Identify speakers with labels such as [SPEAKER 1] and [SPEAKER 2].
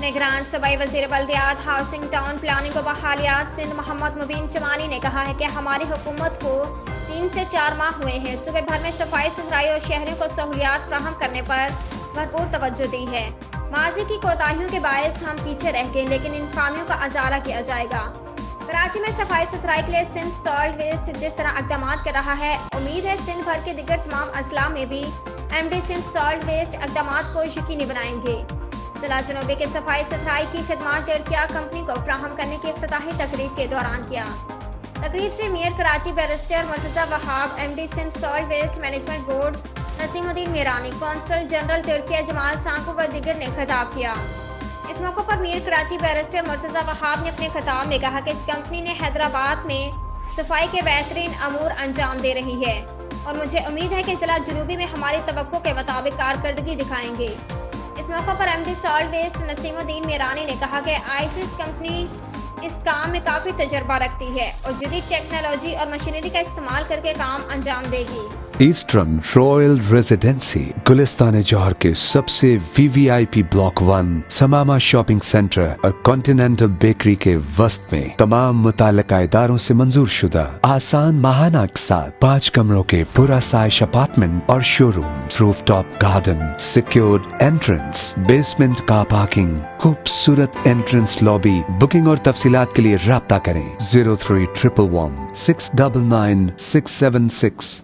[SPEAKER 1] निगरान सूबाई वज़ीर बल्दियात, हाउसिंग, टाउन प्लानिंग व बहालियात सिंध मोहम्मद मुबीन चमानी ने कहा है कि हमारी हुकूमत को 3 से 4 माह हुए हैं सूबे भर में सफाई सुथराई और शहरियों को सहूलियात फराहम करने पर भरपूर तवज्जो दी है। माजी की कोताहियों के बायस हम पीछे रह गए, लेकिन इन खामियों का अजाला किया जाएगा। कराची में सफाई सुथराई के लिए सिंध सॉल्ट वेस्ट जिस तरह इक़दाम कर रहा है, उम्मीद है सिंध भर के दिगर तमाम अजला में भी MD सिंध सॉल्ट वेस्ट इक़दाम को यकीनी बनाएंगे। जिला जनूबी के सफाई सुथराई की खिदमात तुर्किया कंपनी को फराहम करने की इफ्तिताही तकरीब के दौरान किया। तकरीब से mayor Karachi barrister Murtaza Wahab, MD Sindh solid waste management board Naseemuddin Mirani, consul general Turkiye Jamal Sanko व दीगर ने खिताब किया। इस मौके पर मेयर कराची बैरिस्टर मुर्तज़ा वहाब ने अपने खिताब में कहा कि इस कंपनी ने हैदराबाद में सफाई के बेहतरीन अमूर अंजाम दे रही है और मुझे उम्मीद है कि जिला जनूबी में हमारी तवक्को के मुताबिक कारकर्दगी दिखाएंगे। इस मौके पर MD salt west Naseemuddin Mirani ने कहा कि आईसिस कंपनी इस काम में काफ़ी तजर्बा रखती है और जदीद टेक्नोलॉजी और मशीनरी का इस्तेमाल करके काम अंजाम देगी।
[SPEAKER 2] ईस्टर्न रॉयल रेजिडेंसी गुलिस्तान जौहर के सबसे VVIP ब्लॉक 1 समामा शॉपिंग सेंटर और कॉन्टिनेंटल बेकरी के वस्त में तमाम मुताल्लिका इदारों से मंजूर शुदा आसान माहाना के साथ 5 कमरों के पूरा साइज अपार्टमेंट और showroom, rooftop garden, secured entrance, basement car parking, खूबसूरत एंट्रेंस लॉबी। बुकिंग और तफसीलात के लिए राब्ता करें 0311 699 676।